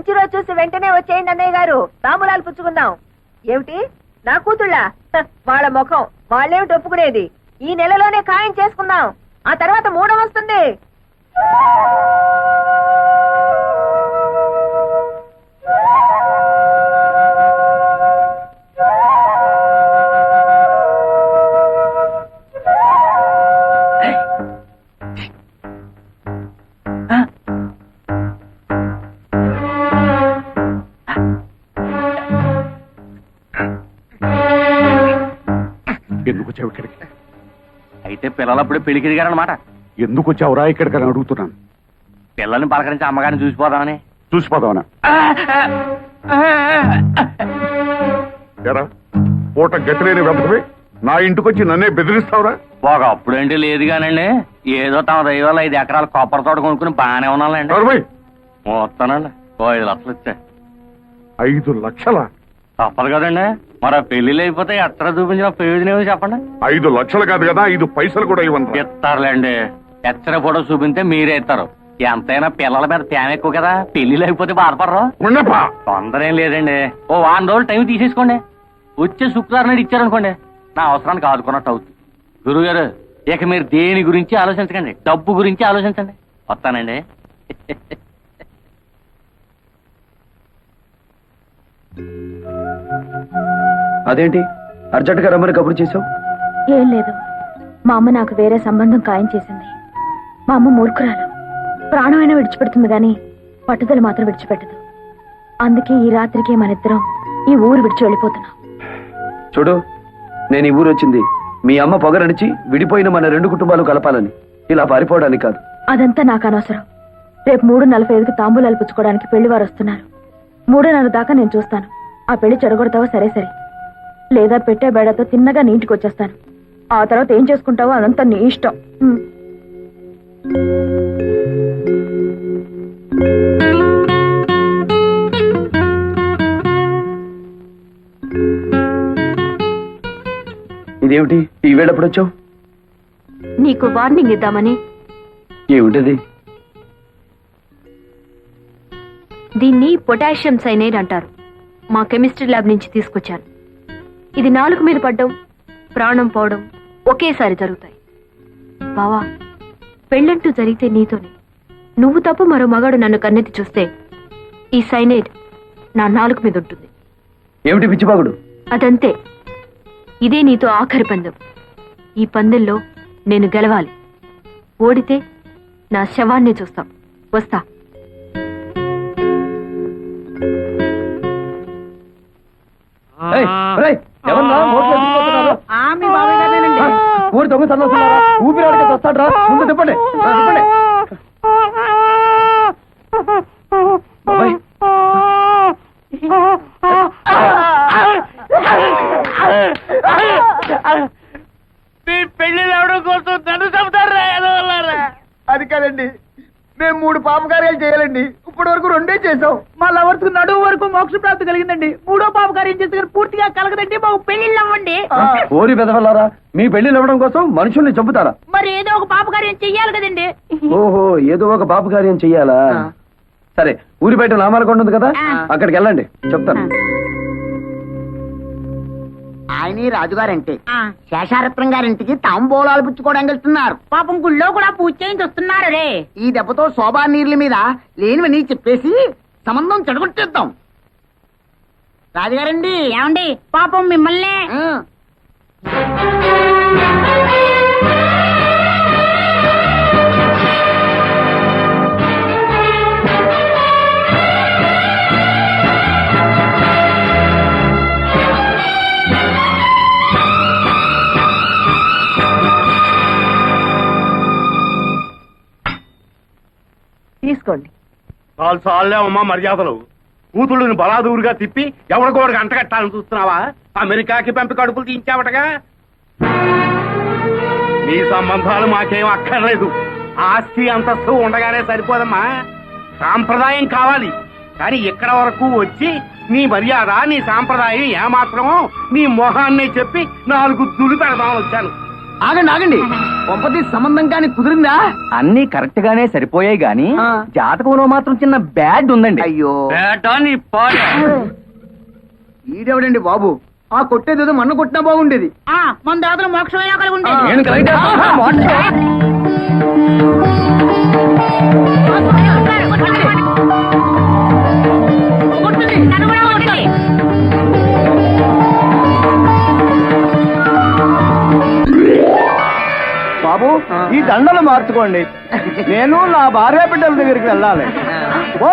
మంచి రోజు చూసి వెంటనే వచ్చేయండి అన్నయ్య గారు, తాంబూలాలు పుచ్చుకుందాం. ఏమిటి నా కూతుళ్ళ? వాళ్ళ ముఖం వాళ్ళేమిటి ఒప్పుకునేది? ఈ నెలలోనే ఖాయం చేసుకుందాం, ఆ తర్వాత మూడం వస్తుంది. ఎందుకు వచ్చావు ఇక్కడికి? అయితే పిల్లలప్పుడే పెళ్లికి దిగారనమాట. ఎందుకు వచ్చావురా ఇక్కడికి అని అడుగుతున్నాను. పిల్లల్ని పలకరించి అమ్మగారిని చూసిపోదామని. చూసిపోదామనా? ఎరా పూట గతిలేని వెంటనే నా ఇంటికొచ్చి నన్నే బెదిరిస్తావురా? ఒక అప్పుడేంటి లేదు కానండి, ఏదో తమ దైవాలు 5 ఎకరాల కొబ్బరి తోట కొనుక్కుని బాగానే ఉన్నానండి. వస్తానండి, 5 లక్షలు ఇచ్చా. 5 లక్షలా? తప్పదు కదండి, మరి పెళ్లిళ్ళు అయిపోతే ఎక్కడ చూపించిన ప్రయోజనం ఏమో చెప్పండి. 5 లక్షలు కాదు కదా, 5 పైసలు కూడా ఇవ్వండి. ఇస్తారులేండి, ఎక్స్రే ఫోటో చూపిస్తే మీరే ఇస్తారు. ఎంతైనా పిల్లల మీద ప్యాన్ ఎక్కువ కదా, పెళ్లిళ్ళు అయిపోతే బాధపడరు. తొందర ఏం లేదండి, ఓ 1 రోజులు టైం తీసేసుకోండి. వచ్చే శుక్రవారం నాడు ఇచ్చారనుకోండి, నా అవసరానికి ఆదుకున్నట్టు అవుతుంది. గురువుగారు, ఇక మీరు దేని గురించి ఆలోచించకండి, డబ్బు గురించి ఆలోచించండి. వస్తానండి. అదేంటి అర్జెంట్ గా రమ్మని కబురు చేసావు? ఏం లేదు, మా అమ్మ నాకు వేరే సంబంధం ఖాయం చేసింది. మా అమ్మ మూర్ఖురాలు, ప్రాణమైనా విడిచిపెడుతుంది గాని పట్టుదల మాత్రం విడిచిపెట్టదు. అందుకే ఈ రాత్రికి మనిద్దరం ఈ ఊరు విడిచి వెళ్ళిపోతున్నాం. చూడు, నేను ఈ ఊరు వచ్చింది మీ అమ్మ పొగరడిచి విడిపోయిన మన 2 కుటుంబాలు కలపాలని, ఇలా పారిపోవడానికి కాదు. అదంతా నాకు అనవసరం. రేపు 3:45కి తాంబూలాలు పుచ్చుకోవడానికి పెళ్లివారు వస్తున్నారు. 3:30 దాకా నేను చూస్తాను. ఆ పెళ్లి చెడగొడతావో సరే సరే, లేదా పెట్టే బేడతో తిన్నగా నీ ఇంటికి వచ్చేస్తాను. ఆ తర్వాత ఏం చేసుకుంటావో అదంతా నీ ఇష్టం. ఇదేమిటి ఈ వేళ ఎప్పుడు వచ్చావు? నీకు వార్నింగ్ ఇద్దామని. ఏమిటది? దీన్ని పొటాషియం సైనైడ్ అంటారు. మా కెమిస్ట్రీ ల్యాబ్ నుంచి తీసుకొచ్చాను. ఇది నాలుక మీద పడ్డం, ప్రాణం పోవడం ఒకేసారి జరుగుతాయి. బావా, పెళ్ళంటూ జరిగితే నీతోనే. నువ్వు తప్ప మరో మగాడు నన్ను కన్నెత్తి చూస్తే ఈ సైనైడ్ నా నాలుక మీద ఉంటుంది. ఏమిటి పిచ్చిబాగుడు? అదంతే. ఇదే నీతో ఆఖరి పందెం. ఈ పందెంలో నేను గెలవాలి. ఓడితే నా శవాన్ని చూస్తాం. వస్తా. ఊరి దొంగ సన్నాసులారా, ఊపిరాడికి వస్తాడ్రా, ముందు తిప్పండి. పెళ్లి అవడం కోసం నన్ను చెబుతారా? అది కాదండి, మేము 3 పాపకార్యాలు చేయాలండి. ఇప్పటి వరకు 2 చేసాం. మా లవర్స్ నడువు వరకు మోక్ష ప్రాప్తి కలిగిందండి. 3వ పాపకార్యం చేస్తే పూర్తిగా కలగదండి. మాకు పెళ్లిళ్ళు అవ్వండి. ఓరి పెదవల్లారా, మీ పెళ్లిళ్ళు అవ్వడం కోసం మనుషుల్ని చంపుతారా? మరి ఏదో ఒక పాపకార్యం చెయ్యాలి కదండి. ఓహో, ఏదో ఒక పాపకార్యం చెయ్యాలా? సరే, ఊరి బయట నామాలకొండ ఉంది కదా, అక్కడికి వెళ్ళండి, చెప్తాను. ఆయన రాజుగారంటే శేషారత్నం గారింటికి తాంబూలాలు పుచ్చుకోవడానికి వెళ్తున్నారు. పాపం గుళ్ళో కూడా పూజ చేయించి వస్తున్నారు రే. ఈ దెబ్బతో శోభా నీర్ల మీద లేనివని చెప్పేసి సంబంధం చెడగొట్టేద్దాం. రాజుగారండి. ఏమండి, పాపం మిమ్మల్ని. తీసుకోండి. చాలే అమ్మా మర్యాదలు. కూతుళ్ళని బలాదూరుగా తిప్పి ఎవరికోడికి అంటగట్టాలని చూస్తున్నావా? అమెరికాకి పంపి కడుపులు తీయించావటగా. నీ సంబంధాలు మాకేం అక్కర్లేదు. ఆస్తి అంతస్తు ఉండగానే సరిపోదమ్మా, సాంప్రదాయం కావాలి. కానీ ఇక్కడ వరకు వచ్చి నీ మర్యాద, నీ సాంప్రదాయం ఏమాత్రమో నీ మొహాన్నే చెప్పి 4 దులు పెడదామని వచ్చాను. ఆగండి ఆగండి కొంపతి సంబంధం కానీ కుదిరిందా? అన్ని కరెక్ట్ గానే సరిపోయాయి గాని ఆ. జాతకంలో మాత్రం చిన్న బ్యాడ్ ఉందండి. అయ్యో బేటా నీ పాడు. ఈడెవడండి బాబు? ఆ కొట్టేదేదో మన్న కొట్టినా బాగుండేది. మన దాతలు మోక్షమైనా కలిగి ఉండేది. నేను కరెక్ట్ ఈ దండలు మార్చుకోండి. నేను నా భార్య బిడ్డల దగ్గరికి వెళ్ళాలి. ఓ